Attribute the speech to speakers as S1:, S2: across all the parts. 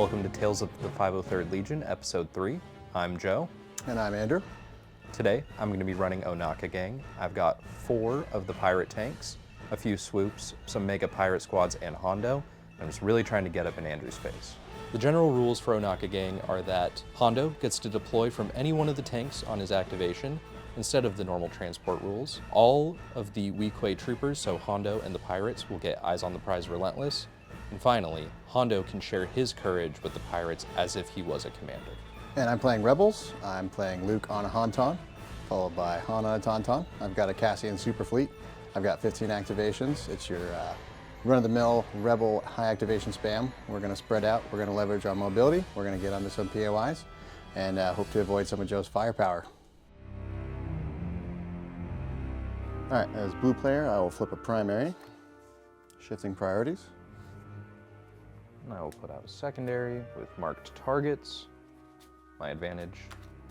S1: Welcome to Tales of the 503rd Legion, Episode 3. I'm Joe.
S2: And I'm Andrew.
S1: Today, I'm going to be running Ohnaka Gang. I've got 4 of the pirate tanks, a few swoops, some mega pirate squads, and Hondo. I'm just really trying to get up in Andrew's face. The general rules for Ohnaka Gang are that Hondo gets to deploy from any one of the tanks on his activation, instead of the normal transport rules. All of the Weequay troopers, so Hondo and the pirates, will get Eyes on the Prize Relentless. And finally, Hondo can share his courage with the pirates as if he was a commander.
S2: And I'm playing Rebels. I'm playing Luke on a Honton, followed by Han on a Tauntaun. I've got a Cassian super fleet. I've got 15 activations. It's your run-of-the-mill Rebel high activation spam. We're going to spread out. We're going to leverage our mobility. We're going to get onto some POIs and hope to avoid some of Joe's firepower. All right, as blue player, I will flip a primary, shifting priorities.
S1: And I will put out a secondary with marked targets. My advantage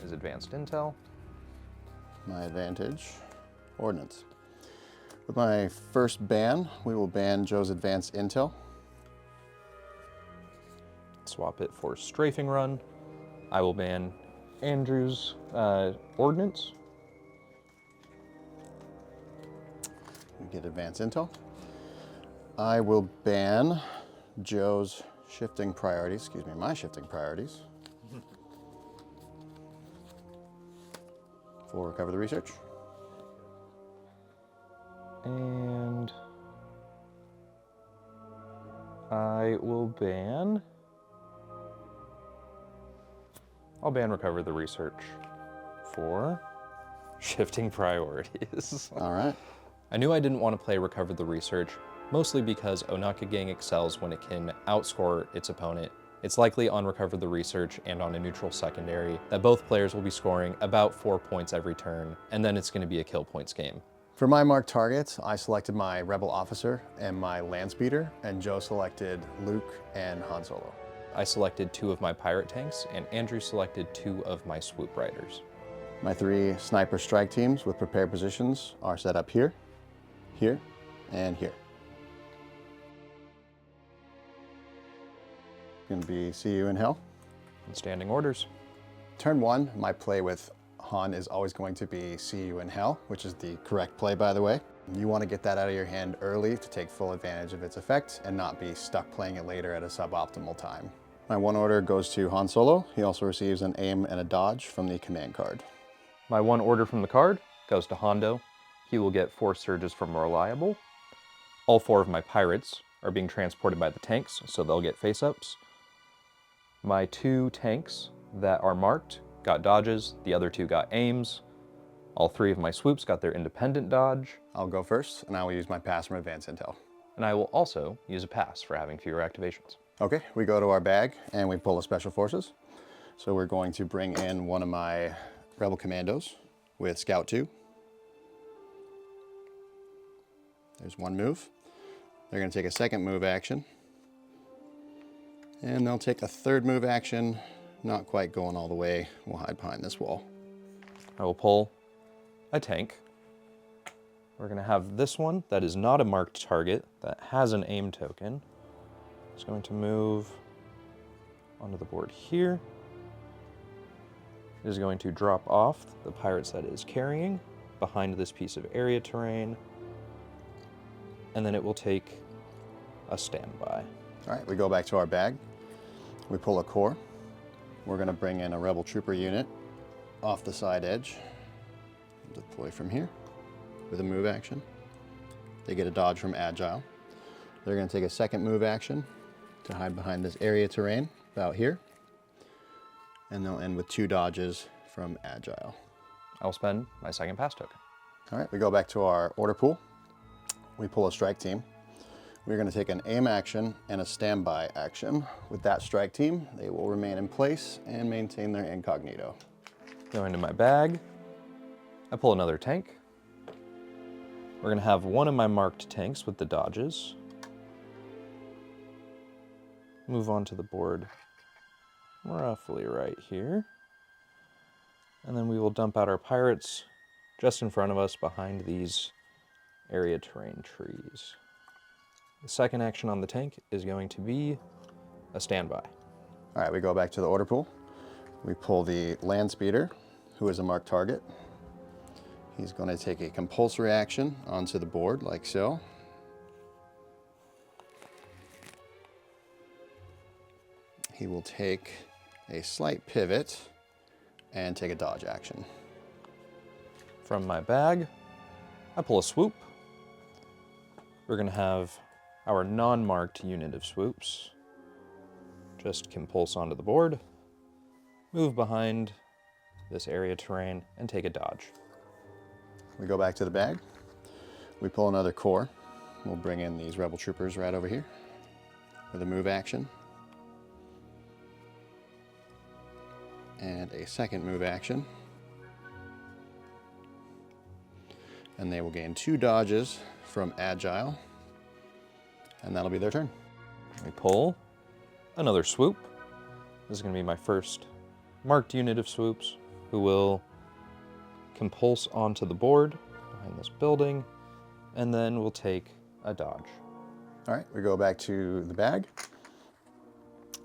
S1: is advanced intel.
S2: My advantage, ordnance. With my first ban, we will ban Joe's advanced intel.
S1: Swap it for strafing run. I will ban Andrew's ordnance.
S2: Get advanced intel. I will ban Joe's shifting priorities, my shifting priorities for recover the research.
S1: And I will ban, I'll ban recover the research for shifting priorities.
S2: All right.
S1: I knew I didn't want to play Recover the Research, mostly because Ohnaka Gang excels when it can outscore its opponent. It's likely on Recover the Research and on a neutral secondary that both players will be scoring about 4 points every turn, and then it's going to be a kill points game.
S2: For my marked targets, I selected my Rebel Officer and my Landspeeder, and Joe selected Luke and Han Solo.
S1: I selected 2 of my pirate tanks, and Andrew selected 2 of my swoop riders.
S2: My 3 sniper strike teams with prepared positions are set up here, here, and here. Gonna be see you in hell.
S1: And standing orders.
S2: Turn 1, my play with Han is always going to be see you in hell, which is the correct play, by the way. You want to get that out of your hand early to take full advantage of its effect and not be stuck playing it later at a suboptimal time. My 1 order goes to Han Solo. He also receives an aim and a dodge from the command card.
S1: My 1 order from the card goes to Hondo. He will get 4 surges from Reliable. All 4 of my pirates are being transported by the tanks, so they'll get face-ups. My 2 tanks that are marked got dodges, the other 2 got aims. All 3 of my swoops got their independent dodge.
S2: I'll go first, and I will use my pass from Advanced Intel.
S1: And I will also use a pass for having fewer activations.
S2: Okay, we go to our bag, and we pull a Special Forces. So we're going to bring in one of my Rebel Commandos with Scout 2. There's 1 move. They're going to take a 2nd move action. And they'll take a 3rd move action, not quite going all the way. We'll hide behind this wall.
S1: I will pull a tank. We're going to have this one that is not a marked target, that has an aim token. It's going to move onto the board here. It is going to drop off the pirates that it is carrying behind this piece of area terrain. And then it will take a standby.
S2: All right, we go back to our bag. We pull a core. We're going to bring in a Rebel Trooper unit off the side edge. Deploy from here with a move action. They get a dodge from Agile. They're going to take a 2nd move action to hide behind this area terrain about here. And they'll end with 2 dodges from Agile.
S1: I'll spend my 2nd pass token.
S2: All right, we go back to our order pool. We pull a strike team. We're going to take an aim action and a standby action. With that strike team, they will remain in place and maintain their incognito.
S1: Go into my bag. I pull another tank. We're going to have 1 of my marked tanks with the dodges. Move on to the board roughly right here. And then we will dump out our pirates just in front of us behind these area terrain trees. The second action on the tank is going to be a standby.
S2: All right, we go back to the order pool. We pull the land speeder, who is a marked target. He's going to take a compulsory action onto the board, like so. He will take a slight pivot and take a dodge action.
S1: From my bag, I pull a swoop. We're going to have our non-marked unit of swoops just compulse onto the board, move behind this area terrain, and take a dodge.
S2: We go back to the bag. We pull another core. We'll bring in these rebel troopers right over here with a move action. And a second move action. And they will gain 2 dodges from agile. And that'll be their turn.
S1: We pull another swoop. This is going to be my first marked unit of swoops, who will compulse onto the board behind this building, and then we'll take a dodge.
S2: All right, we go back to the bag.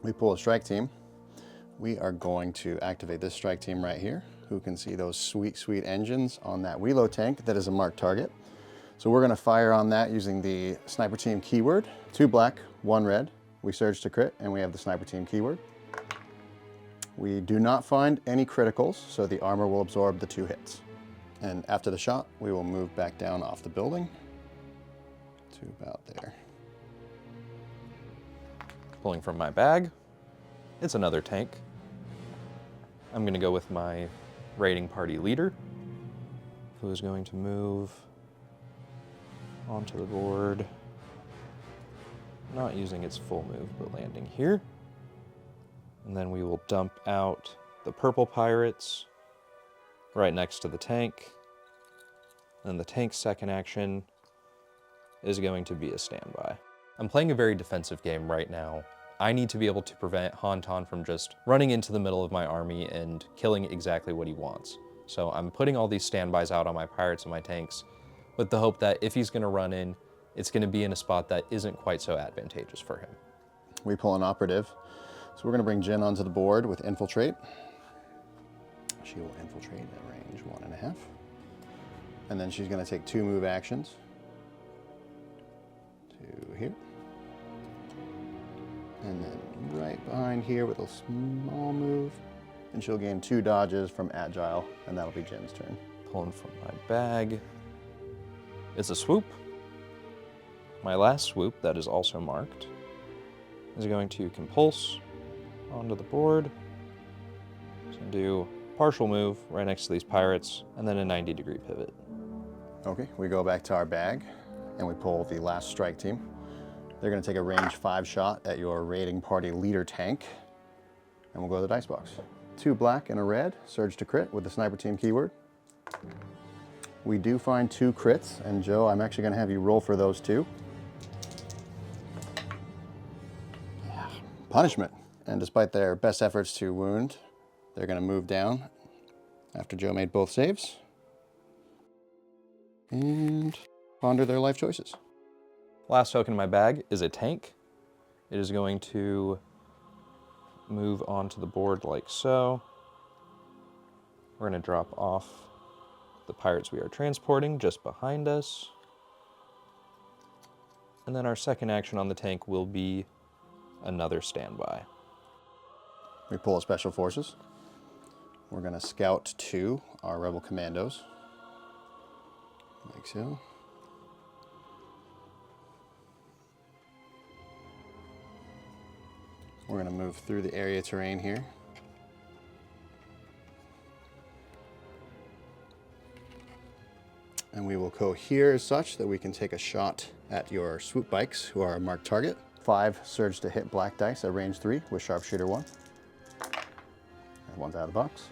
S2: We pull a strike team. We are going to activate this strike team right here, who can see those sweet, sweet engines on that Ryloth tank that is a marked target. So we're going to fire on that using the sniper team keyword. 2 black, 1 red. We surge to crit, and we have the sniper team keyword. We do not find any criticals, so the armor will absorb the 2 hits. And after the shot, we will move back down off the building to about there.
S1: Pulling from my bag, it's another tank. I'm going to go with my raiding party leader, who is going to move onto the board, not using its full move, but landing here. And then we will dump out the purple pirates right next to the tank. And the tank's second action is going to be a standby. I'm playing a very defensive game right now. I need to be able to prevent Honton from just running into the middle of my army and killing exactly what he wants. So I'm putting all these standbys out on my pirates and my tanks with the hope that if he's going to run in, it's going to be in a spot that isn't quite so advantageous for him.
S2: We pull an operative. So we're going to bring Jin onto the board with infiltrate. She will infiltrate at range 1.5. And then she's going to take 2 move actions to here. And then right behind here with a small move. And she'll gain 2 dodges from agile, and that'll be Jin's turn.
S1: Pulling from my bag. It's a swoop. My last swoop, that is also marked, is going to compulse onto the board. So do partial move right next to these pirates, and then a 90-degree pivot.
S2: Okay, we go back to our bag, and we pull the last strike team. They're going to take a range 5 shot at your raiding party leader tank, and we'll go to the dice box. 2 black and a red, surge to crit with the sniper team keyword. We do find 2 crits, and Joe, I'm actually going to have you roll for those 2. Yeah, punishment. And despite their best efforts to wound, they're going to move down after Joe made both saves and ponder their life choices.
S1: Last token in my bag is a tank. It is going to move onto the board like so. We're going to drop off the pirates we are transporting just behind us. And then our second action on the tank will be another standby.
S2: We pull a special forces. We're going to scout to our Rebel Commandos, like so. We're going to move through the area terrain here. And we will go here as such that we can take a shot at your swoop bikes, who are a marked target. 5 surge to hit black dice at range 3 with sharpshooter 1. And 1's out of the box.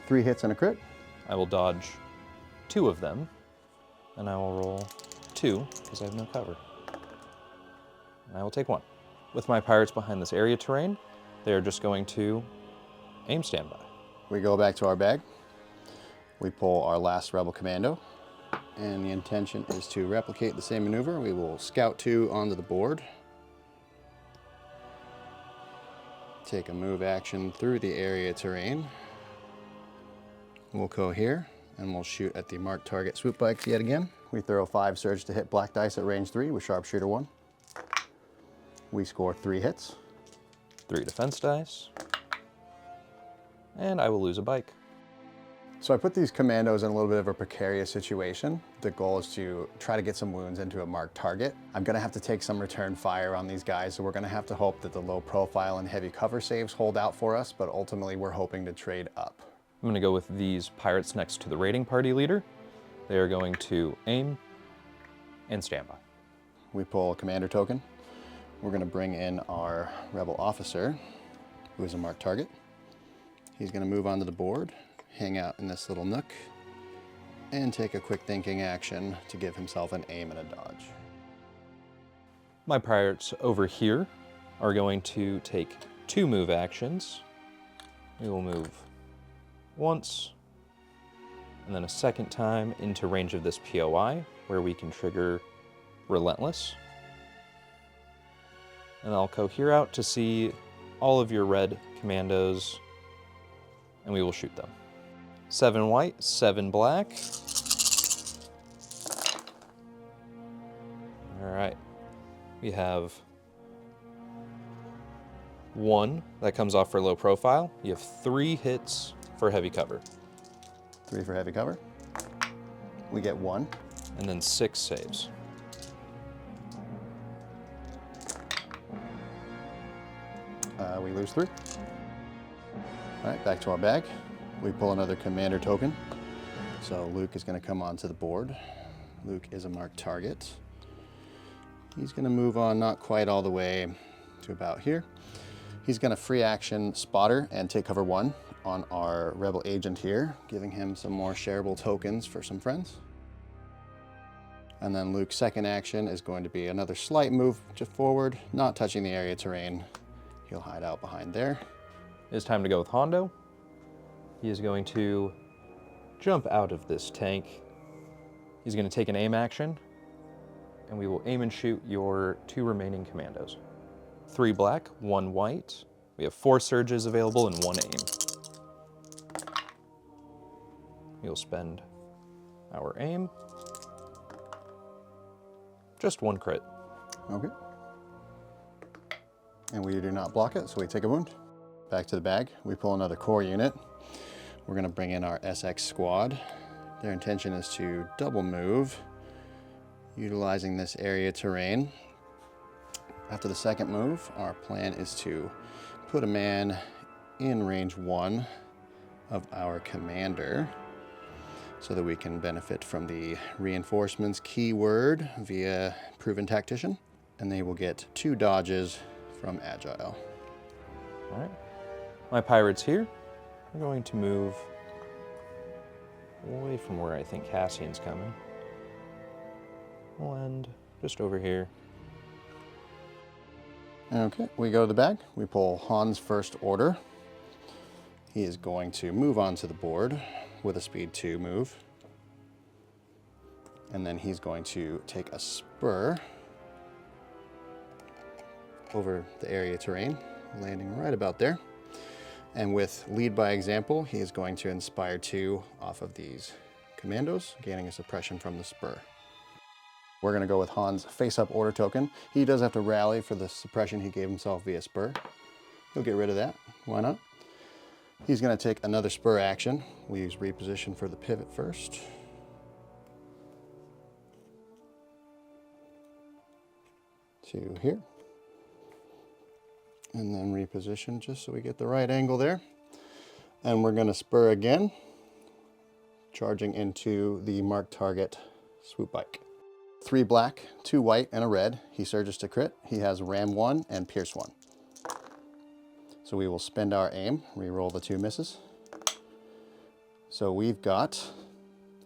S2: 3 hits and a crit.
S1: I will dodge 2 of them, and I will roll 2 because I have no cover. And I will take 1. With my pirates behind this area terrain, they are just going to aim standby.
S2: We go back to our bag. We pull our last Rebel Commando, and the intention is to replicate the same maneuver. We will scout 2 onto the board. take a move action through the area terrain. We'll go here and we'll shoot at the marked target swoop bikes yet again. We throw 5 surge to hit black dice at range 3 with sharpshooter 1. We score 3 hits.
S1: 3 defense dice. And I will lose a bike.
S2: So I put these commandos in a little bit of a precarious situation. The goal is to try to get some wounds into a marked target. I'm gonna have to take some return fire on these guys, so we're gonna have to hope that the low profile and heavy cover saves hold out for us, but ultimately we're hoping to trade up.
S1: I'm gonna go with these pirates next to the raiding party leader. They are going to aim and stand by.
S2: We pull a commander token. We're gonna bring in our rebel officer, who is a marked target. He's gonna move onto the board, hang out in this little nook, and take a quick thinking action to give himself an aim and a dodge.
S1: My pirates over here are going to take 2 move actions. We will move once, and then a second time into range of this POI, where we can trigger Relentless. And I'll cohere out to see all of your red commandos, and we will shoot them. 7 white, 7 black. All right, we have 1 that comes off for low profile. You have 3 hits for heavy cover.
S2: 3 for heavy cover. We get 1.
S1: And then 6 saves.
S2: We lose 3. All right, back to our bag. We pull another commander token. So Luke is going to come onto the board. Luke is a marked target. He's going to move on not quite all the way to about here. He's going to free action spotter and take cover 1 on our rebel agent here, giving him some more shareable tokens for some friends. And then Luke's second action is going to be another slight move just forward, not touching the area terrain. He'll hide out behind there.
S1: It's time to go with Hondo. He is going to jump out of this tank. He's going to take an aim action, and we will aim and shoot your 2 remaining commandos. 3 black, 1 white. We have 4 surges available and 1 aim. We'll spend our aim. Just 1 crit.
S2: Okay. And we do not block it, so we take a wound. Back to the bag, we pull another core unit. We're gonna bring in our SX squad. Their intention is to double move, utilizing this area terrain. After the second move, our plan is to put a man in range 1 of our commander so that we can benefit from the reinforcements keyword via proven tactician, and they will get 2 dodges from agile.
S1: All right. My pirates here are going to move away from where I think Cassian's coming. We'll end just over here.
S2: Okay, we go to the bag. We pull Han's first order. He is going to move onto the board with a speed 2 move. And then he's going to take a spur over the area terrain, landing right about there. And with lead by example, he is going to inspire 2 off of these commandos, gaining a suppression from the spur. We're gonna go with Han's face-up order token. He does have to rally for the suppression he gave himself via spur. He'll get rid of that, why not? He's gonna take another spur action. We use reposition for the pivot first. To here. And then reposition just so we get the right angle there. And we're gonna spur again, charging into the marked target swoop bike. 3 black, 2 white, and a red. He surges to crit. He has ram 1 and pierce 1. So we will spend our aim, re-roll the 2 misses. So we've got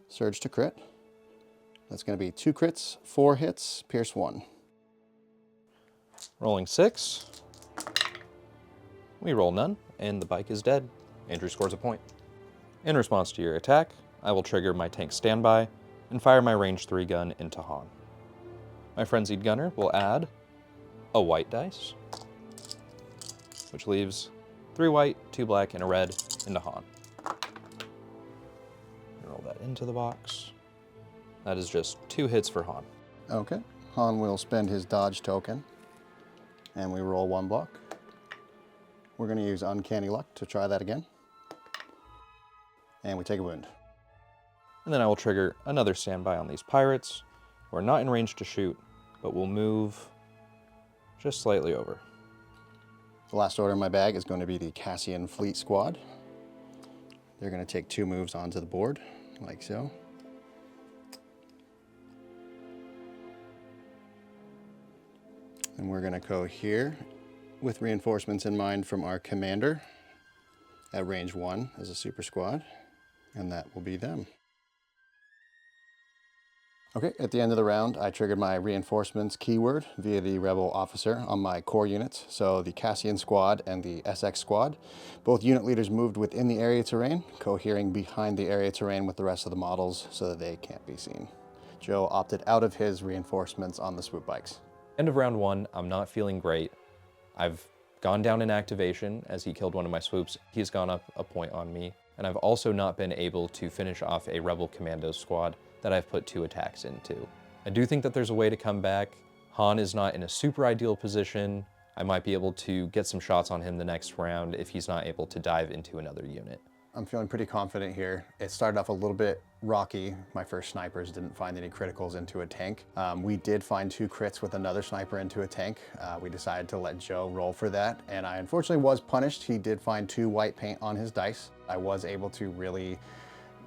S2: surge to crit. That's gonna be 2 crits, 4 hits, pierce 1.
S1: Rolling 6. We roll none, and the bike is dead. Andrew scores a point. In response to your attack, I will trigger my tank standby and fire my range 3 gun into Han. My frenzied gunner will add a white dice which leaves 3 white, 2 black, and a red into Han. Roll that into the box. That is just 2 hits for Han.
S2: Okay, Han will spend his dodge token, and we roll 1 block. We're going to use Uncanny Luck to try that again. And we take a wound.
S1: And then I will trigger another standby on these pirates. We're not in range to shoot, but we'll move just slightly over.
S2: The last order in my bag is going to be the Cassian Fleet Squad. They're going to take 2 moves onto the board, like so. And we're going to go here with reinforcements in mind from our commander at range 1 as a super squad, and that will be them. Okay, at the end of the round, I triggered my reinforcements keyword via the Rebel officer on my core units. So the Cassian squad and the SX squad. Both unit leaders moved within the area terrain, cohering behind the area terrain with the rest of the models so that they can't be seen. Joe opted out of his reinforcements on the swoop bikes.
S1: End of round 1, I'm not feeling great. I've gone down in activation as he killed one of my swoops. He's gone up a point on me. And I've also not been able to finish off a Rebel Commandos squad that I've put 2 attacks into. I do think that there's a way to come back. Han is not in a super ideal position. I might be able to get some shots on him the next round if he's not able to dive into another unit.
S2: I'm feeling pretty confident here. It started off a little bit rocky. My first snipers didn't find any criticals into a tank. We did find 2 crits with another sniper into a tank. We decided to let Joe roll for that, and I unfortunately was punished. He did find 2 white paint on his dice. I was able to really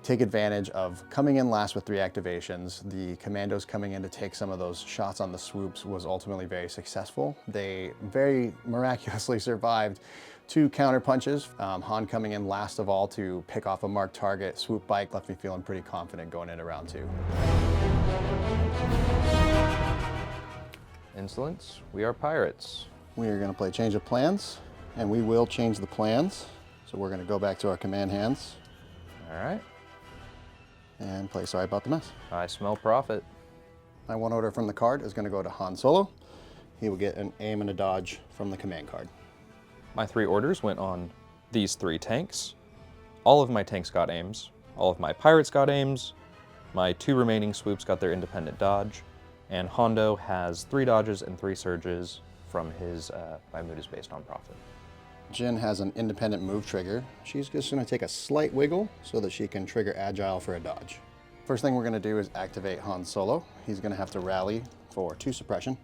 S2: take advantage of coming in last with 3 activations. The commandos coming in to take some of those shots on the swoops was ultimately very successful. They very miraculously survived 2 counter punches. Han coming in last of all to pick off a marked target swoop bike left me feeling pretty confident going into round 2.
S1: Insolence, we are pirates.
S2: We are going to play change of plans, and we will change the plans. So we're going to go back to our command hands.
S1: All right.
S2: And play Sorry About the Mess.
S1: I smell profit.
S2: My 1 order from the card is going to go to Han Solo. He will get an aim and a dodge from the command card.
S1: My 3 orders went on these 3 tanks. All of my tanks got aims. All of my pirates got aims. My 2 remaining swoops got their independent dodge. And Hondo has 3 dodges and 3 surges from his, my mood is based on profit.
S2: Jin has an independent move trigger. She's just going to take a slight wiggle so that she can trigger agile for a dodge. First thing we're going to do is activate Han Solo. He's going to have to rally for 2 suppression.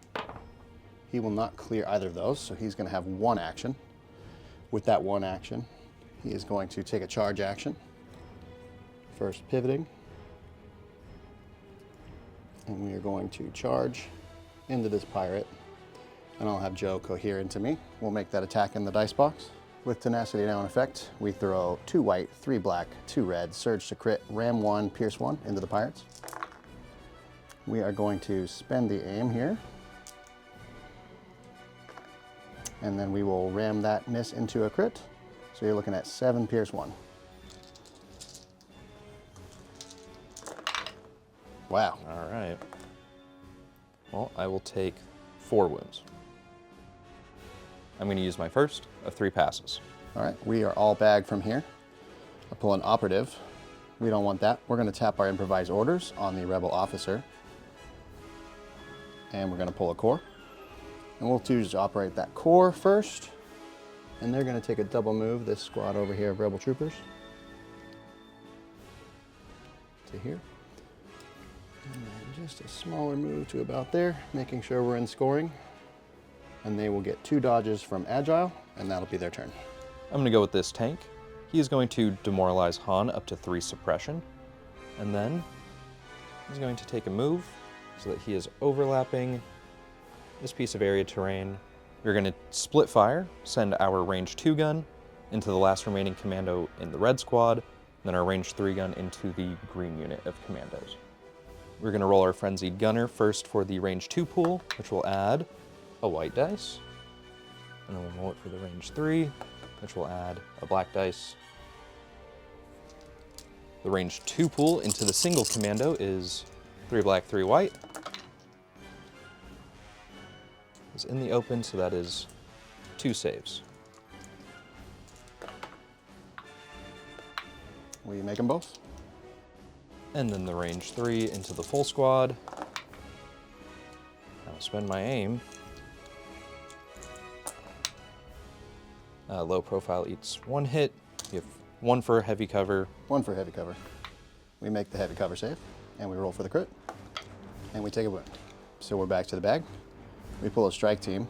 S2: He will not clear either of those, so he's going to have 1 action. With that 1 action, he is going to take a charge action. First pivoting. And we are going to charge into this pirate. And I'll have Joe cohere into me. We'll make that attack in the dice box. With tenacity now in effect, we throw 2 white, 3 black, 2 red, surge to crit, ram 1, pierce 1 into the pirates. We are going to spend the aim here. And then we will ram that miss into a crit. So you're looking at 7 pierce 1. Wow.
S1: All right. Well, I will take 4 wounds. I'm going to use my first of 3 passes.
S2: All right, we are all bagged from here. I pull an operative. We don't want that. We're going to tap our improvised orders on the Rebel officer. And we're going to pull a core. And we'll choose to operate that core first. And they're going to take a double move, this squad over here of Rebel troopers, to here. And then just a smaller move to about there, making sure we're in scoring. And they will get 2 dodges from Agile, and that'll be their turn.
S1: I'm going to go with this tank. He is going to demoralize Han up to 3 suppression. And then he's going to take a move so that he is overlapping this piece of area terrain. We're going to split fire, send our range 2 gun into the last remaining commando in the red squad, and then our range 3 gun into the green unit of commandos. We're going to roll our frenzied gunner first for the range 2 pool, which will add a white dice, and then we'll roll it for the range 3, which will add a black dice. The range 2 pool into the single commando is 3 black, 3 white. It's in the open, so that is 2 saves.
S2: We make them both.
S1: And then the range 3 into the full squad. I'll spend my aim. Low profile eats 1 hit. You have 1 for heavy cover.
S2: 1 for heavy cover. We make the heavy cover save, and we roll for the crit, and we take a wound. So we're back to the bag. We pull a strike team.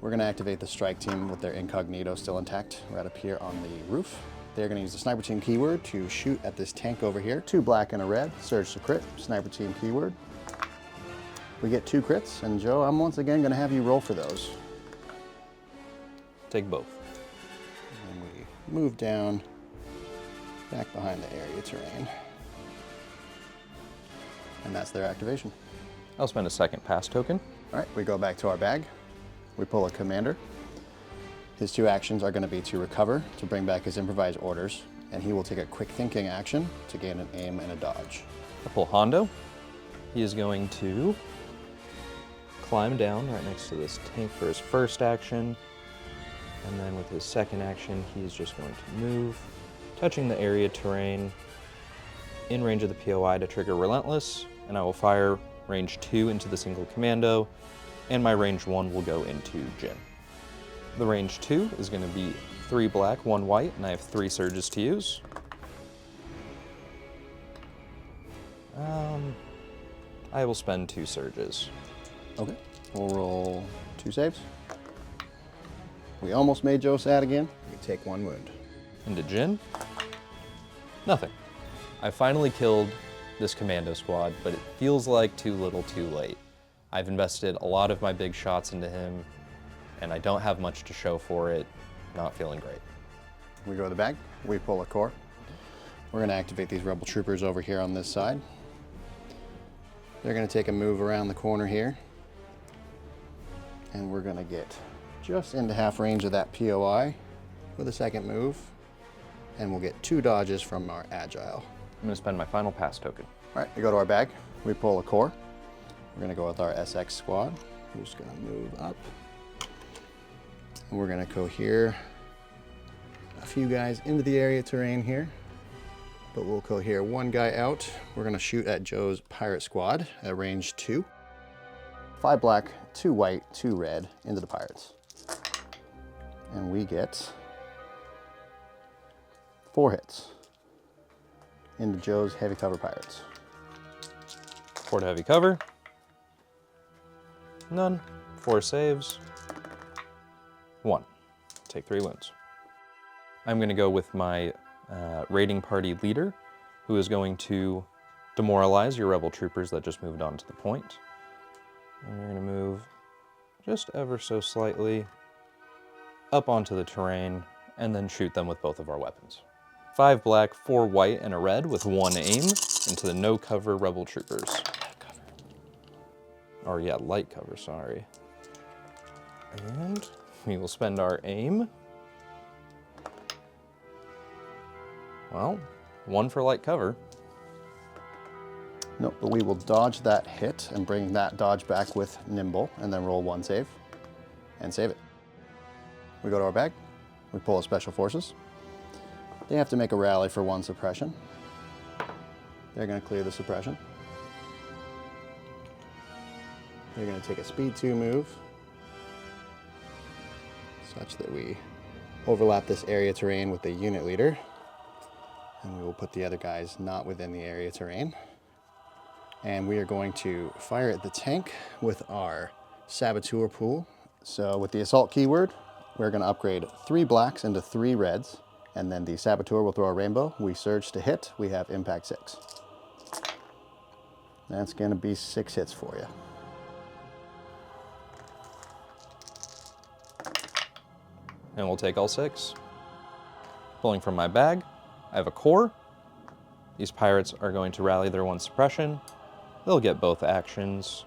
S2: We're going to activate the strike team with their incognito still intact right up here on the roof. They're going to use the sniper team keyword to shoot at this tank over here. 2 black and a red, surge to crit, sniper team keyword. We get 2 crits, and Joe, I'm once again going to have you roll for those.
S1: Take both.
S2: And we move down back behind the area terrain. And that's their activation.
S1: I'll spend a second pass token.
S2: All right, we go back to our bag. We pull a commander. His 2 actions are going to be to recover, to bring back his improvised orders, and he will take a quick thinking action to gain an aim and a dodge.
S1: I pull Hondo. He is going to climb down right next to this tank for his first action. And then with his second action, he is just going to move, touching the area terrain in range of the POI to trigger Relentless, and I will fire range 2 into the single commando, and my range 1 will go into Jin. The range 2 is going to be 3 black, 1 white, and I have 3 surges to use. I will spend 2 surges.
S2: Okay, we'll roll 2 saves. We almost made Joe sad again. We take 1 wound.
S1: Into Jin. Nothing. I finally killed this commando squad, but it feels like too little too late. I've invested a lot of my big shots into him, and I don't have much to show for it. Not feeling great.
S2: We go to the bag, we pull a core. We're going to activate these rebel troopers over here on this side. They're going to take a move around the corner here, and we're going to get just into half range of that POI with a second move, and we'll get 2 dodges from our agile.
S1: I'm going to spend my final pass token.
S2: All right, we go to our bag, we pull a core. We're going to go with our SX squad, who's going to move up. And we're going to cohere a few guys into the area terrain here, but we'll cohere 1 guy out. We're going to shoot at Joe's pirate squad at range 2. 5 black, 2 white, 2 red into the pirates. And we get 4 hits into Joe's heavy cover pirates.
S1: 4 to heavy cover. None. 4 saves. 1. Take 3 wounds. I'm going to go with my raiding party leader, who is going to demoralize your rebel troopers that just moved on to the point. And we're going to move just ever so slightly up onto the terrain and then shoot them with both of our weapons. 5 black, 4 white, and a red with 1 aim into the no cover rebel troopers. Or yeah, light cover, sorry. And we will spend our aim. Well, 1 for light cover.
S2: Nope, but we will dodge that hit and bring that dodge back with nimble and then roll 1 save and save it. We go to our bag, we pull a special forces. They have to make a rally for 1 suppression. They're going to clear the suppression. They're going to take a speed 2 move such that we overlap this area terrain with the unit leader, and we will put the other guys not within the area terrain. And we are going to fire at the tank with our saboteur pool. So with the assault keyword, we're going to upgrade 3 blacks into 3 reds, and then the saboteur will throw a rainbow. We surge to hit, we have impact 6. That's going to be 6 hits for you.
S1: And we'll take all 6. Pulling from my bag, I have a core. These pirates are going to rally their 1 suppression. They'll get both actions.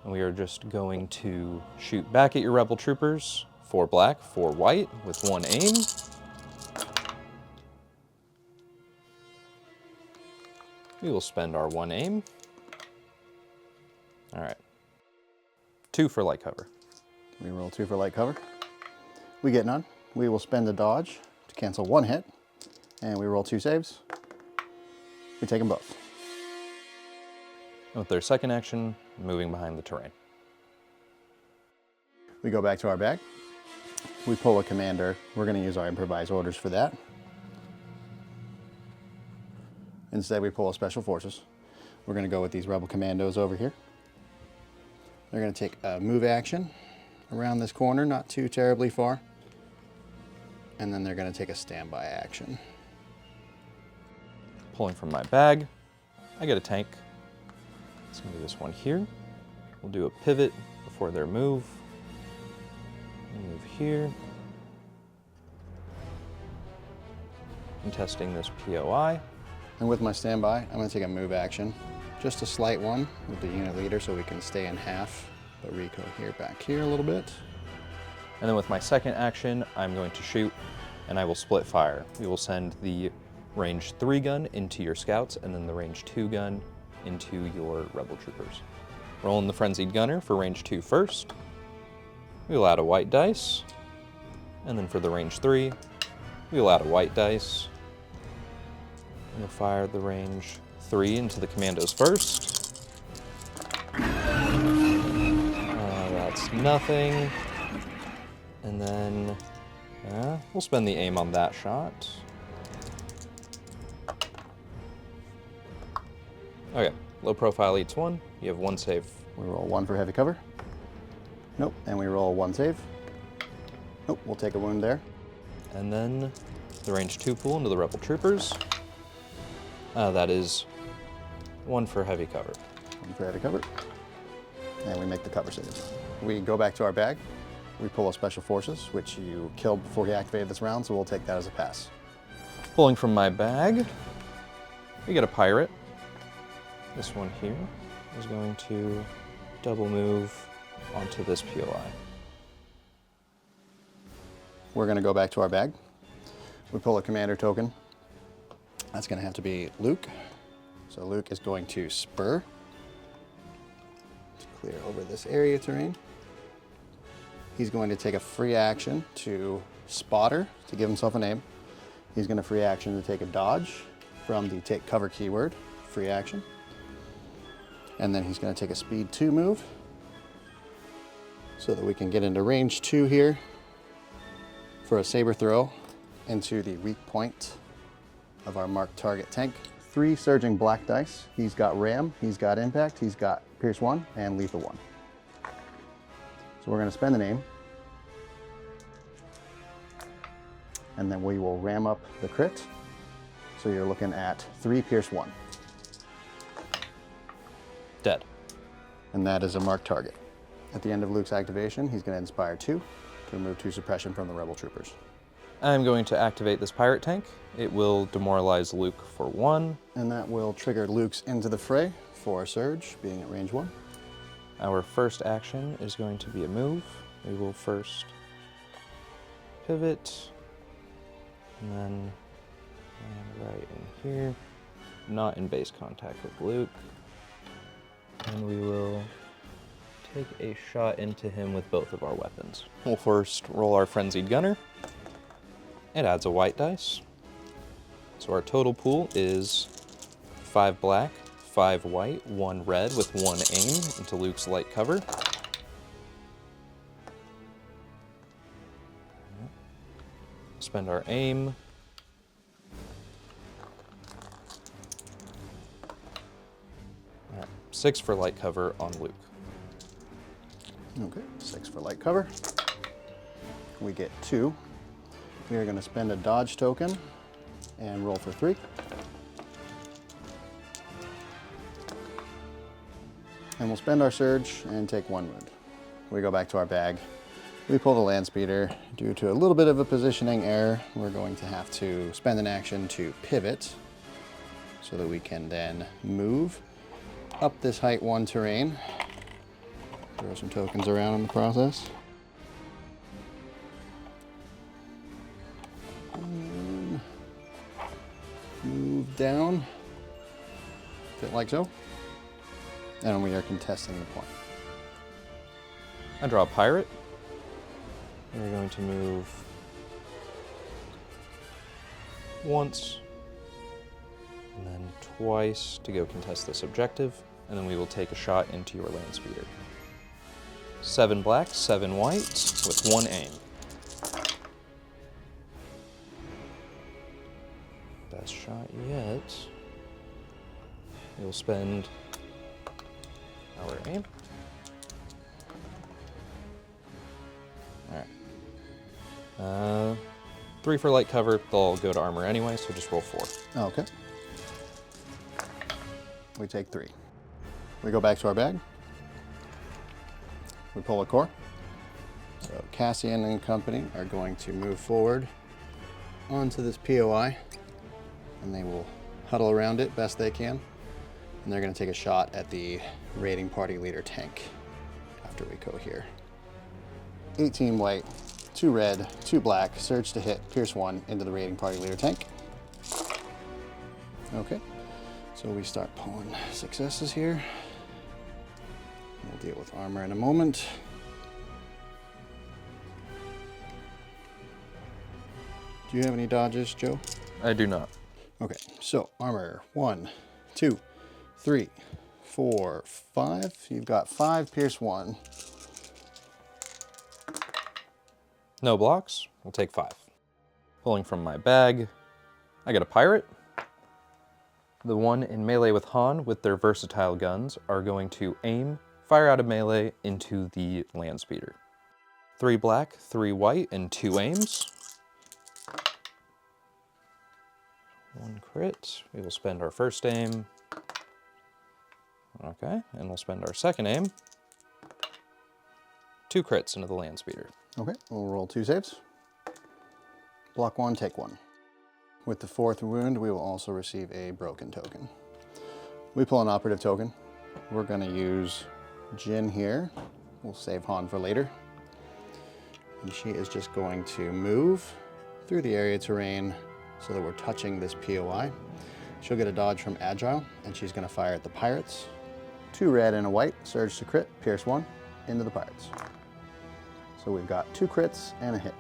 S1: And we are just going to shoot back at your rebel troopers. 4 black, 4 white with 1 aim. We will spend our 1 aim. All right. 2 for light cover.
S2: We roll 2 for light cover. We get none. We will spend a dodge to cancel 1 hit, and we roll 2 saves. We take them both.
S1: With their second action, moving behind the terrain.
S2: We go back to our bag. We pull a commander. We're going to use our improvised orders for that. Instead, we pull a special forces. We're going to go with these Rebel Commandos over here. They're going to take a move action around this corner, not too terribly far. And then they're going to take a standby action.
S1: Pulling from my bag, I get a tank. It's going to be this one here. We'll do a pivot before their move. We'll move here. I'm testing this POI.
S2: And with my standby, I'm going to take a move action. Just a slight one with the unit leader so we can stay in half, but recode here, back here a little bit.
S1: And then with my second action, I'm going to shoot, and I will split fire. We will send the range 3 gun into your scouts, and then the range 2 gun into your rebel troopers. Rolling the frenzied gunner for range 2 first. We'll add a white dice, and then for the range 3, we'll add a white dice. We'll fire the range 3 into the commandos first. That's nothing. And then we'll spend the aim on that shot. Okay, low profile eats 1. You have 1 save.
S2: We roll 1 for heavy cover. Nope, and we roll 1 save. Nope, we'll take a wound there.
S1: And then the range 2 pool into the rebel troopers. That is 1 for heavy cover.
S2: 1 for heavy cover. And we make the cover save. We go back to our bag. We pull a special forces, which you killed before you activated this round, so we'll take that as a pass.
S1: Pulling from my bag, we get a pirate. This one here is going to double move onto this POI.
S2: We're going to go back to our bag. We pull a commander token. That's going to have to be Luke. So Luke is going to spur to clear over this area terrain. He's going to take a free action to spotter to give himself a name. He's going to free action to take a dodge from the take cover keyword, free action. And then he's going to take a speed 2 move so that we can get into range 2 here for a saber throw into the weak point of our marked target tank. 3 surging black dice. He's got ram, he's got impact, he's got pierce 1 and lethal 1. So we're going to spend the name, and then we will ram up the crit. So you're looking at 3 pierce 1.
S1: Dead.
S2: And that is a marked target. At the end of Luke's activation, he's going to inspire 2 to remove 2 suppression from the rebel troopers.
S1: I'm going to activate this pirate tank. It will demoralize Luke for 1.
S2: And that will trigger Luke's into the fray for a surge, being at range 1.
S1: Our first action is going to be a move. We will first pivot, and then land right in here, not in base contact with Luke. And we will take a shot into him with both of our weapons. We'll first roll our frenzied gunner. It adds a white dice. So our total pool is 5 black, 5 white, 1 red with 1 aim into Luke's light cover. Spend our aim. 6 for light cover on Luke.
S2: Okay, 6 for light cover. We get 2. We are going to spend a dodge token and roll for 3. And we'll spend our surge and take 1 wound. We go back to our bag. We pull the land speeder. Due to a little bit of a positioning error, we're going to have to spend an action to pivot so that we can then move up this height 1 terrain. Throw some tokens around in the process. And move down, fit like so. And we are contesting the point.
S1: I draw a pirate. We're going to move once, and then twice to go contest this objective, and then we will take a shot into your land speeder. 7 black, 7 white, with 1 aim. Best shot yet. We will spend our aim. Alright. 3 for light cover, they'll go to armor anyway, so just roll 4.
S2: Okay. We take 3. We go back to our bag. We pull a core. So Cassian and company are going to move forward onto this POI, and they will huddle around it best they can. And they're going to take a shot at the raiding party leader tank after we go here. 18 white, 2 red, 2 black, surge to hit, pierce 1 into the raiding party leader tank. Okay, so we start pulling successes here. We'll deal with armor in a moment. Do you have any dodges, Joe?
S1: I do not.
S2: Okay, so armor 1, 2, 3, 4, 5. You've got 5, pierce 1.
S1: No blocks, we'll take 5. Pulling from my bag, I get a pirate. The one in melee with Han with their versatile guns are going to aim, fire out of melee into the land speeder. 3 black, 3 white, and 2 aims. 1 crit. We will spend our first aim. Okay, and we'll spend our second aim. 2 crits into the land speeder.
S2: Okay, we'll roll 2 saves. Block 1, take 1. With the 4th wound, we will also receive a broken token. We pull an operative token. We're going to use Jin here. We'll save Han for later. And she is just going to move through the area terrain so that we're touching this POI. She'll get a dodge from Agile, and she's going to fire at the pirates. 2 red and a white, surge to crit, pierce 1 into the pirates. So we've got 2 crits and a hit.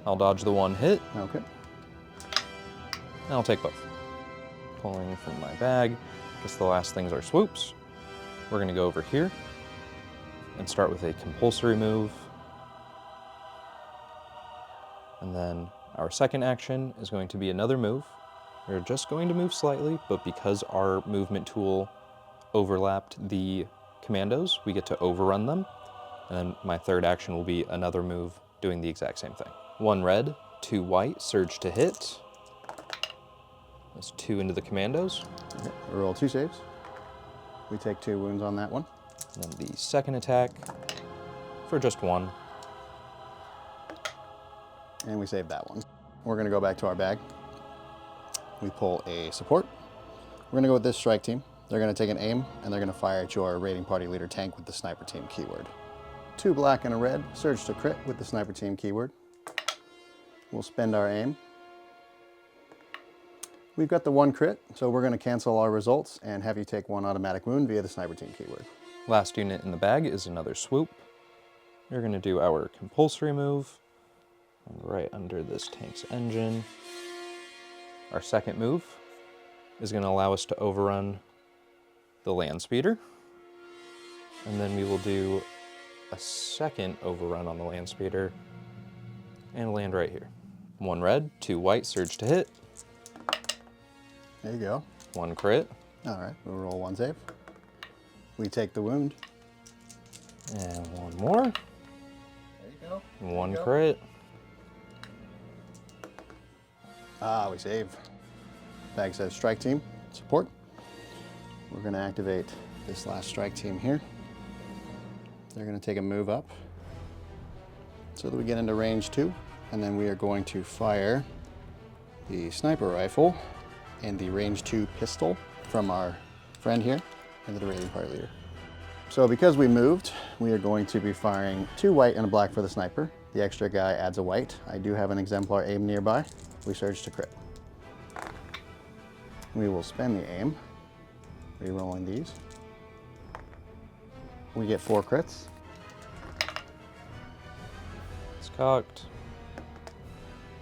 S1: I'll dodge the 1 hit.
S2: Okay.
S1: And I'll take both. Pulling from my bag, guess the last things are swoops. We're going to go over here and start with a compulsory move. And then our second action is going to be another move. We're just going to move slightly, but because our movement tool overlapped the commandos, we get to overrun them. And then my third action will be another move doing the exact same thing. 1 red, 2 white, surge to hit. That's 2 into the commandos.
S2: Okay. We roll 2 saves. We take 2 wounds on that one.
S1: And then the second attack for just 1.
S2: And we save that one. We're going to go back to our bag. We pull a support. We're going to go with this strike team. They're going to take an aim, and they're going to fire at your raiding party leader tank with the sniper team keyword. 2 black and a red, surge to crit with the sniper team keyword. We'll spend our aim. We've got the 1 crit, so we're going to cancel our results and have you take 1 automatic wound via the sniper team keyword.
S1: Last unit in the bag is another swoop. We're going to do our compulsory move right under this tank's engine. Our second move is going to allow us to overrun the land speeder. And then we will do a second overrun on the land speeder and land right here. 1 red, 2 white, surge to hit.
S2: There you go.
S1: 1 crit.
S2: All right, we'll roll 1 save. We take the wound.
S1: And 1 more.
S2: There you go.
S1: 1 crit.
S2: Ah, we save. Bag says strike team, support. We're going to activate this last strike team here. They're going to take a move up so that we get into range 2, and then we are going to fire the sniper rifle and the range 2 pistol from our friend here into the raiding party leader. So because we moved, we are going to be firing 2 white and a black for the sniper. The extra guy adds a white. I do have an exemplar aim nearby. We surge to crit. We will spend the aim, re-rolling these. We get 4 crits.
S1: It's cocked.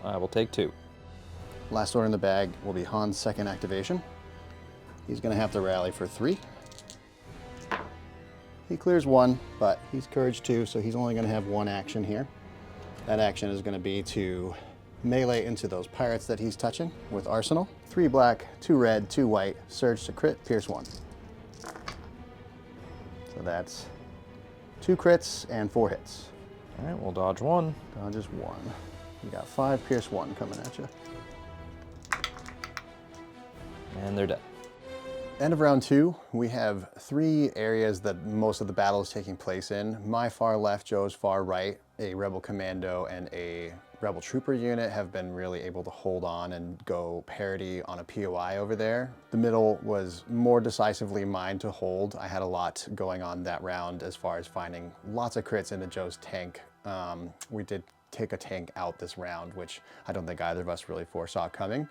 S1: I will take 2.
S2: Last order in the bag will be Han's second activation. He's going to have to rally for 3. He clears 1, but he's Courage 2, so he's only going to have 1 action here. That action is going to be to melee into those pirates that he's touching with Arsenal. 3 black, 2 red, 2 white, surge to crit, pierce 1. So that's 2 crits and 4 hits.
S1: All right, we'll dodge 1.
S2: Dodges 1. You got 5, pierce 1 coming at you.
S1: And they're dead.
S2: End of round 2, we have 3 areas that most of the battle is taking place in. My far left, Joe's far right, a Rebel Commando and a Rebel Trooper unit have been really able to hold on and go parity on a POI over there. The middle was more decisively mine to hold. I had a lot going on that round as far as finding lots of crits into Joe's tank. We did take a tank out this round, which I don't think either of us really foresaw coming.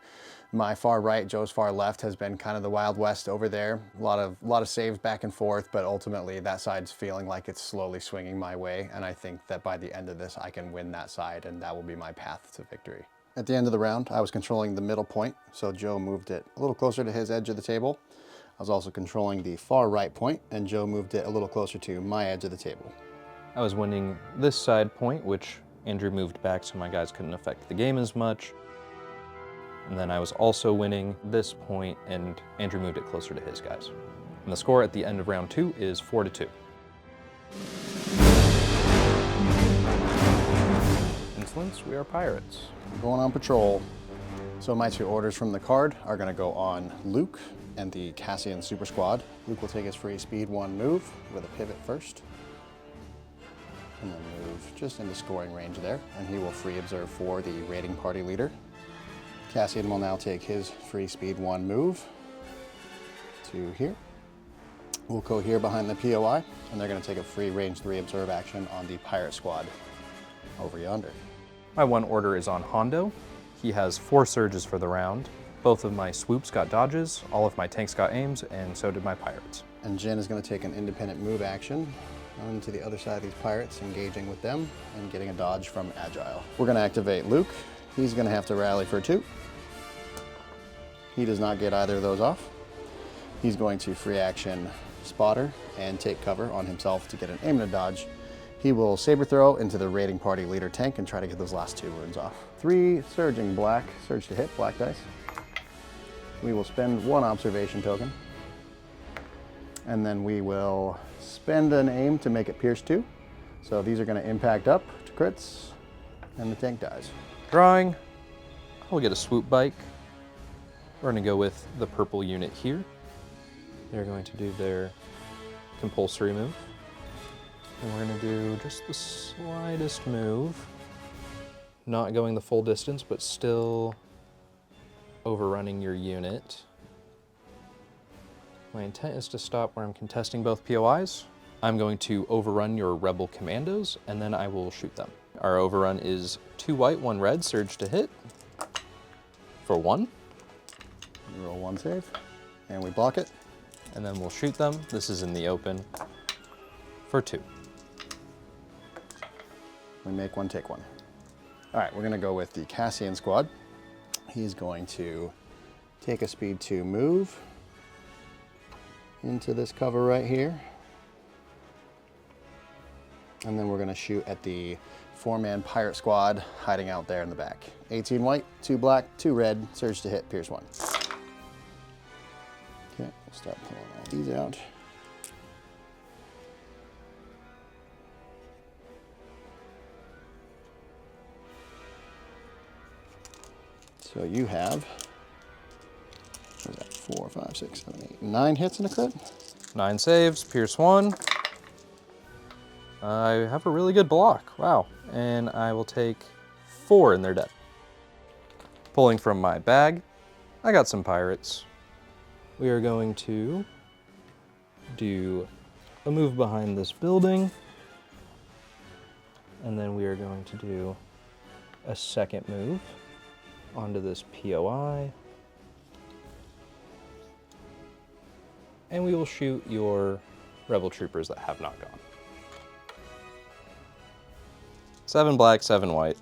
S2: My far right, Joe's far left has been kind of the Wild West over there. A lot of saves back and forth, but ultimately that side's feeling like it's slowly swinging my way, and I think that by the end of this I can win that side, and that will be my path to victory. At the end of the round, I was controlling the middle point, so Joe moved it a little closer to his edge of the table. I was also controlling the far right point, and Joe moved it a little closer to my edge of the table.
S1: I was winning this side point, which Andrew moved back so my guys couldn't affect the game as much. And then I was also winning this point, and Andrew moved it closer to his guys. And the score at the end of round 2 is 4-2. Insolence, we are pirates.
S2: I'm going on patrol. So my 2 orders from the card are going to go on Luke and the Cassian Super Squad. Luke will take his free speed 1 move with a pivot first, and then move just into scoring range there, and he will free observe for the raiding party leader. Cassian will now take his free speed 1 move to here. We'll go here behind the POI, and they're going to take a free range 3 observe action on the pirate squad over yonder.
S1: My 1 order is on Hondo. He has 4 surges for the round. Both of my swoops got dodges, all of my tanks got aims, and so did my pirates.
S2: And Jin is going to take an independent move action onto the other side of these pirates, engaging with them and getting a dodge from Agile. We're going to activate Luke. He's going to have to rally for 2. He does not get either of those off. He's going to free action Spotter and take cover on himself to get an aim and a dodge. He will saber throw into the raiding party leader tank and try to get those last 2 wounds off. 3 surging black, surge to hit, black dice. We will spend 1 observation token. And then we will spend an aim to make it pierce 2. So these are going to impact up to crits, and the tank dies.
S1: Drawing, I'll get a swoop bike. We're going to go with the purple unit here. They're going to do their compulsory move. And we're going to do just the slightest move. Not going the full distance, but still overrunning your unit. My intent is to stop where I'm contesting both POIs. I'm going to overrun your Rebel Commandos, and then I will shoot them. Our overrun is 2 white, 1 red, surge to hit for 1.
S2: We roll 1 save, and we block it.
S1: And then we'll shoot them. This is in the open for 2.
S2: We make 1, take 1. All right, we're going to go with the Cassian squad. He's going to take a speed 2 move into this cover right here. And then we're going to shoot at the 4-man pirate squad hiding out there in the back. 18 white, 2 black, 2 red, surge to hit, pierce 1. Okay, we'll start pulling all these out. So you have, what is that, 4, 5, 6, 7, 8, 9 hits in a crit?
S1: 9 saves, pierce 1. I have a really good block, wow. And I will take 4 and they're dead. Pulling from my bag, I got some pirates. We are going to do a move behind this building, and then we are going to do a second move onto this POI, and we will shoot your Rebel troopers that have not gone. 7 black, 7 white.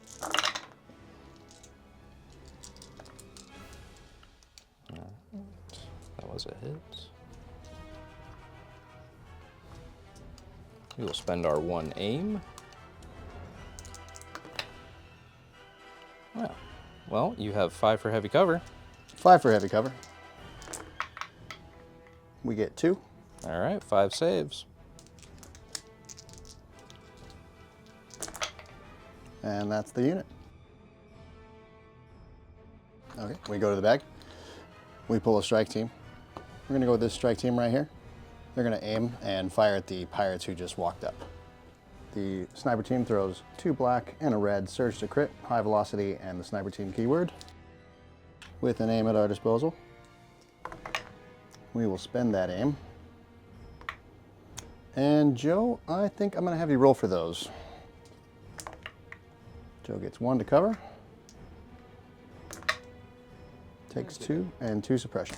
S1: We will spend our 1 aim. Wow. Well, you have 5 for heavy cover.
S2: 5 for heavy cover. We get 2.
S1: All right, 5 saves.
S2: And that's the unit. Okay, we go to the bag. We pull a strike team. We're gonna go with this strike team right here. They're gonna aim and fire at the pirates who just walked up. The sniper team throws 2 black and a red, surge to crit, high velocity, and the sniper team keyword. With an aim at our disposal, we will spend that aim. And Joe, I think I'm gonna have you roll for those. Joe gets 1 to cover. Takes 2 and 2 suppression.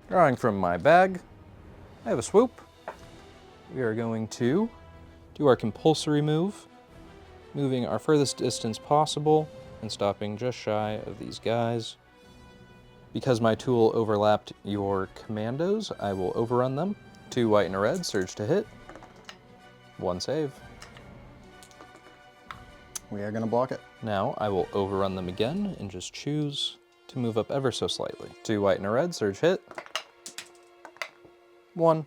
S1: Drawing from my bag, I have a swoop. We are going to do our compulsory move, moving our furthest distance possible and stopping just shy of these guys. Because my tool overlapped your commandos, I will overrun them. 2 white and a red, surge to hit. 1 save.
S2: We are going to block it.
S1: Now I will overrun them again and just choose to move up ever so slightly. 2 white and a red, surge hit. 1.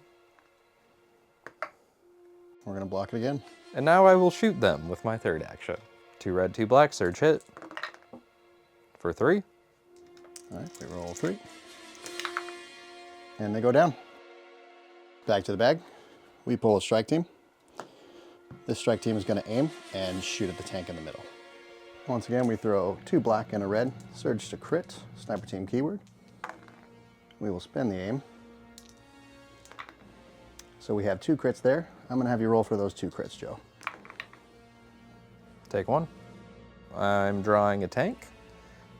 S2: We're going to block it again.
S1: And now I will shoot them with my 3rd action. 2 red, 2 black, surge hit. For 3.
S2: All right, we roll 3. And they go down. Back to the bag. We pull a strike team. This strike team is going to aim and shoot at the tank in the middle. Once again, we throw 2 black and a red, surge to crit, sniper team keyword. We will spend the aim. So we have 2 crits there. I'm going to have you roll for those 2 crits, Joe.
S1: Take 1. I'm drawing a tank.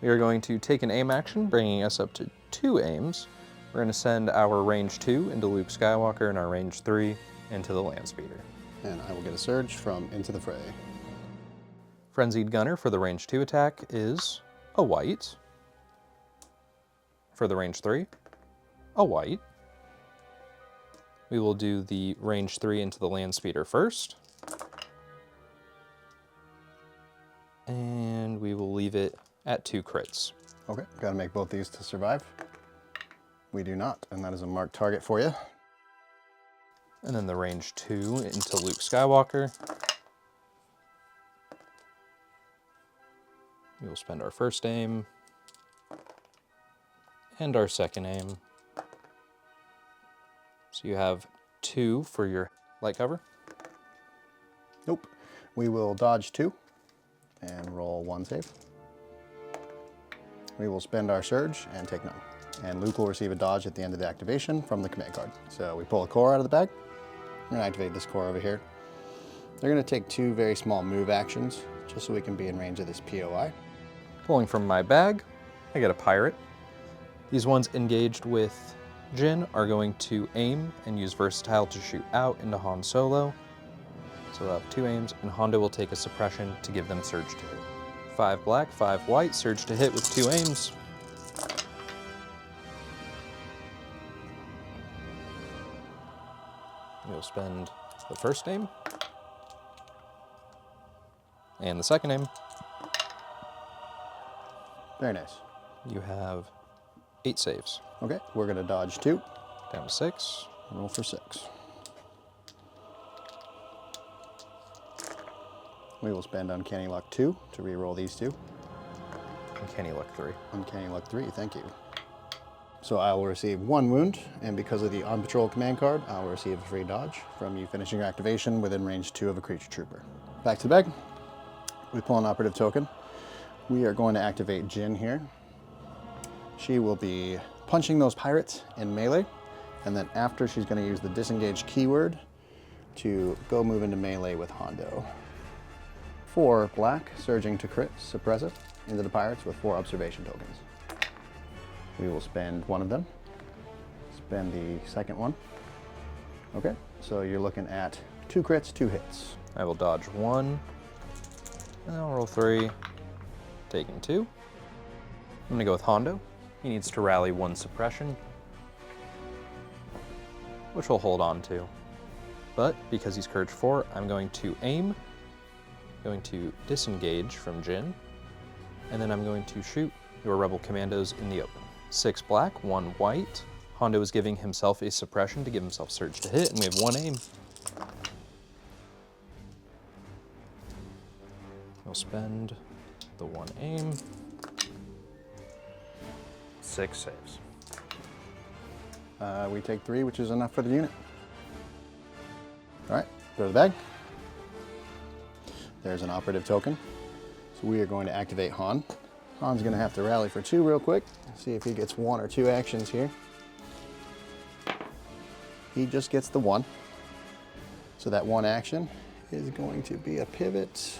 S1: We are going to take an aim action, bringing us up to 2 aims. We're going to send our range 2 into Luke Skywalker and our range 3 into the land speeder.
S2: And I will get a surge from Into the Fray.
S1: Frenzied Gunner for the range 2 attack is a white. For the range 3, a white. We will do the range 3 into the land speeder first. And we will leave it at 2 crits.
S2: Okay, got to make both these to survive. We do not, and that is a marked target for you.
S1: And then the range 2 into Luke Skywalker. We will spend our 1st aim and our 2nd aim. So you have 2 for your light cover.
S2: Nope. We will dodge 2 and roll 1 save. We will spend our surge and take none. And Luke will receive a dodge at the end of the activation from the command card. So we pull a core out of the bag. We're going to activate this core over here. They're going to take 2 very small move actions just so we can be in range of this POI.
S1: Pulling from my bag, I get a pirate. These ones engaged with Jin are going to aim and use versatile to shoot out into Han Solo. So they'll have 2 aims, and Hondo will take a suppression to give them surge to hit. 5 black, 5 white, surge to hit with 2 aims. We'll spend the 1st aim and the 2nd aim.
S2: Very nice.
S1: You have 8 saves.
S2: Okay, we're going to dodge 2.
S1: Down to 6.
S2: Roll for 6. We will spend Uncanny Luck 2 to re-roll these 2.
S1: Uncanny Luck 3.
S2: Uncanny Luck 3, thank you. So I will receive 1 wound, and because of the On Patrol command card, I will receive a free dodge from you finishing your activation within range 2 of a creature trooper. Back to the bag. We pull an operative token. We are going to activate Jin here. She will be punching those pirates in melee, and then after she's going to use the disengage keyword to go move into melee with Hondo. 4 black, surging to crit, suppress it into the pirates with 4 observation tokens. We will spend 1 of them, spend the 2nd one. Okay, so you're looking at 2 crits, 2 hits.
S1: I will dodge 1, and I'll roll 3, taking 2. I'm gonna go with Hondo. He needs to rally 1 suppression, which we'll hold on to. But because he's courage 4, I'm going to aim, going to disengage from Jin, and then I'm going to shoot your Rebel Commandos in the open. 6 black, 1 white. Hondo is giving himself a suppression to give himself surge to hit, and we have 1 aim. We'll spend the 1 aim. 6 saves.
S2: We take 3, which is enough for the unit. All right, go to the bag. There's an operative token. So we are going to activate Han. Han's going to have to rally for 2 real quick. See if he gets 1 or 2 actions here. He just gets the 1. So that 1 action is going to be a pivot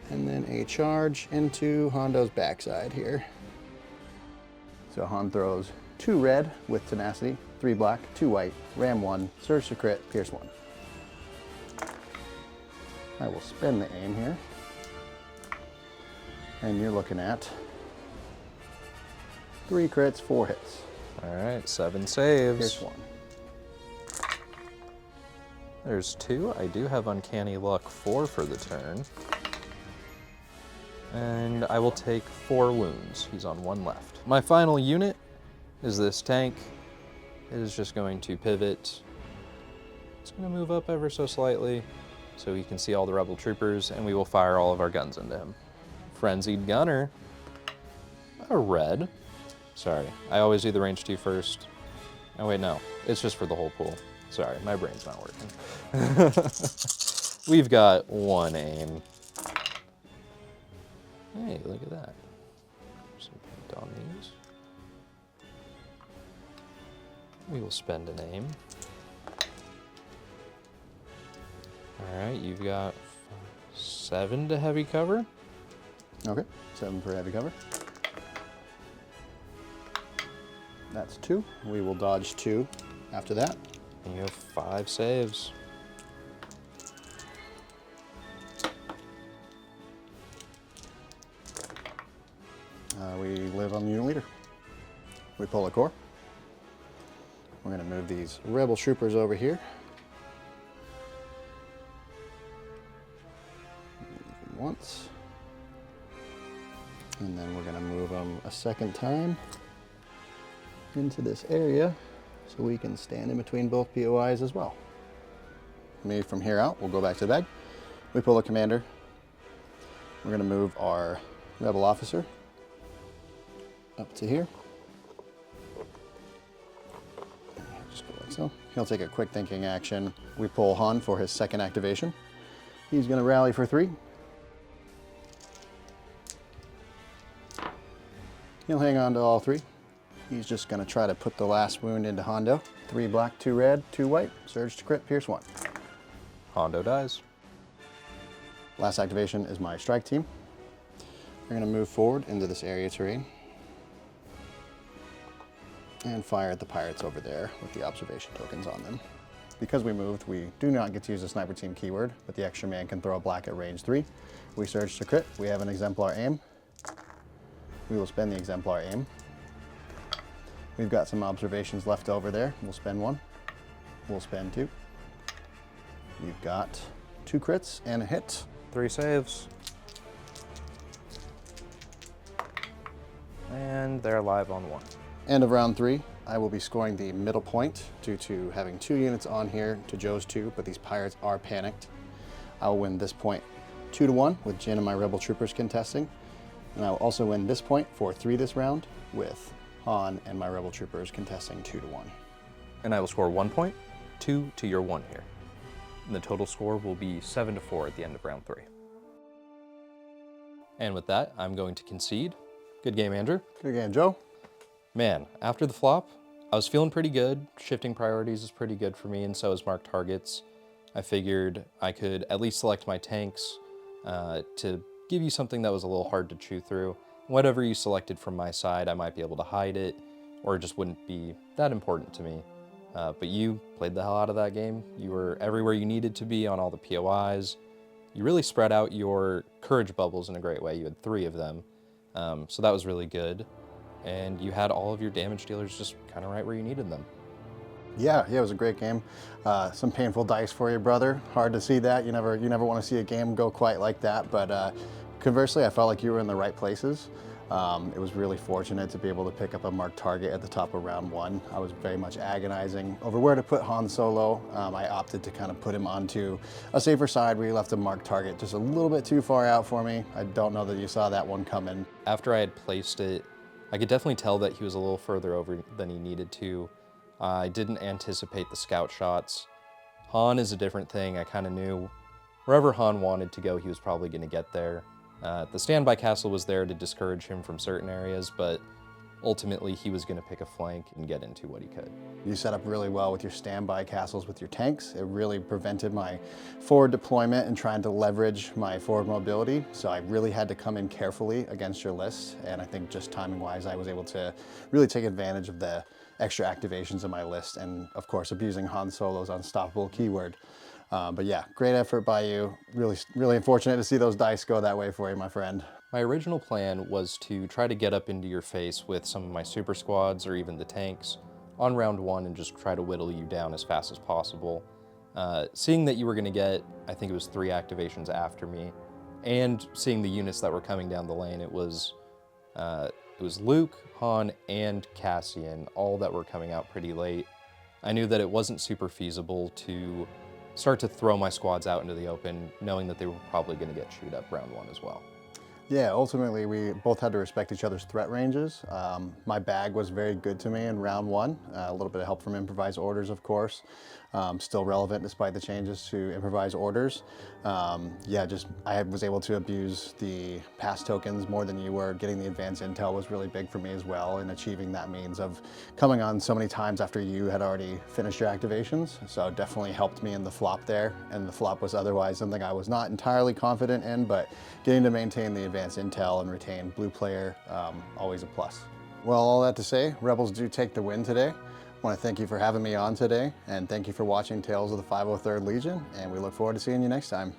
S2: and then a charge into Hondo's backside here. So Han throws 2 red with tenacity, 3 black, 2 white, ram 1, surge to crit, pierce 1. I will spin the aim here. And you're looking at 3 crits, 4 hits.
S1: All right, 7 saves.
S2: Pierce 1.
S1: There's 2. I do have Uncanny Luck 4 for the turn. And I will take 4 wounds. He's on 1 left. My final unit is this tank. It is just going to pivot. It's going to move up ever so slightly so he can see all the Rebel troopers, and we will fire all of our guns into him. Frenzied Gunner. A red. Sorry, I always do the range 2 first. Oh wait, no. It's just for the whole pool. Sorry, my brain's not working. We've got 1 aim. Hey, look at that. Some paint on these. We will spend an aim. Alright, you've got 7 to heavy cover.
S2: Okay, 7 for heavy cover. That's 2. We will dodge 2 after that.
S1: And you have 5 saves.
S2: We live on the unit leader. We pull a core. We're going to move these Rebel troopers over here. Once. And then we're going to move them a second time into this area so we can stand in between both POIs as well. Maybe from here out, we'll go back to the bag. We pull a commander. We're going to move our Rebel officer up to here. Just go like so. He'll take a quick thinking action. We pull Han for his second activation. He's going to rally for 3. He'll hang on to all 3. He's just going to try to put the last wound into Hondo. 3 black, 2 red, 2 white. Surge to crit, pierce 1.
S1: Hondo dies.
S2: Last activation is my strike team. We're going to move forward into this area terrain and fire at the pirates over there with the observation tokens on them. Because we moved, we do not get to use the sniper team keyword, but the extra man can throw a black at range 3. We surge to crit. We have an exemplar aim. We will spend the exemplar aim. We've got some observations left over there. We'll spend 1. We'll spend 2. We've got 2 crits and a hit.
S1: 3 saves. And they're alive on 1.
S2: End of round 3. I will be scoring the middle point due to having 2 units on here to Joe's 2, but these pirates are panicked. I will win this point 2-1 with Jin and my Rebel troopers contesting. And I will also win this point for 3 this round with Han and my Rebel troopers contesting 2-1.
S1: And I will score 1 point, 2 to your 1 here. And the total score will be 7-4 at the end of round 3. And with that, I'm going to concede. Good game, Andrew.
S2: Good game, Joe.
S1: Man, after the flop, I was feeling pretty good. Shifting priorities is pretty good for me, and so is mark targets. I figured I could at least select my tanks to give you something that was a little hard to chew through. Whatever you selected from my side, I might be able to hide it, or it just wouldn't be that important to me. But you played the hell out of that game. You were everywhere you needed to be on all the POIs. You really spread out your courage bubbles in a great way. You had 3 of them, so that was really good. And you had all of your damage dealers just kind of right where you needed them.
S2: Yeah, it was a great game. Some painful dice for you, brother. Hard to see that. You never want to see a game go quite like that. But conversely, I felt like you were in the right places. It was really fortunate to be able to pick up a marked target at the top of round one. I was very much agonizing over where to put Han Solo. I opted to kind of put him onto a safer side where he left a marked target just a little bit too far out for me. I don't know that you saw that one coming.
S1: After I had placed it, I could definitely tell that he was a little further over than he needed to. I didn't anticipate the scout shots. Han is a different thing. I kind of knew wherever Han wanted to go, he was probably going to get there. The standby castle was there to discourage him from certain areas, but ultimately he was going to pick a flank and get into what he could.
S2: You set up really well with your standby castles with your tanks. It really prevented my forward deployment and trying to leverage my forward mobility. So I really had to come in carefully against your list. And I think just timing wise, I was able to really take advantage of the extra activations in my list, and of course abusing Han Solo's unstoppable keyword. But yeah, great effort by you. Really unfortunate to see those dice go that way for you, my friend.
S1: My original plan was to try to get up into your face with some of my super squads or even the tanks on round one and just try to whittle you down as fast as possible. Seeing that you were going to get, I think it was 3 activations after me, and seeing the units that were coming down the lane, it was Luke, Han, and Cassian, all that were coming out pretty late. I knew that it wasn't super feasible to start to throw my squads out into the open, knowing that they were probably going to get chewed up round one as well.
S2: Yeah, ultimately we both had to respect each other's threat ranges. My bag was very good to me in round one. A little bit of help from improvised orders, of course. Still relevant despite the changes to improvised orders. Yeah, I was able to abuse the pass tokens more than you were. Getting the advanced intel was really big for me as well, and achieving that means of coming on so many times after you had already finished your activations. So it definitely helped me in the flop there, and the flop was otherwise something I was not entirely confident in, but getting to maintain the advanced intel and retain blue player, always a plus. Well, all that to say, Rebels do take the win today. I want to thank you for having me on today, and thank you for watching Tales of the 503rd Legion, and we look forward to seeing you next time.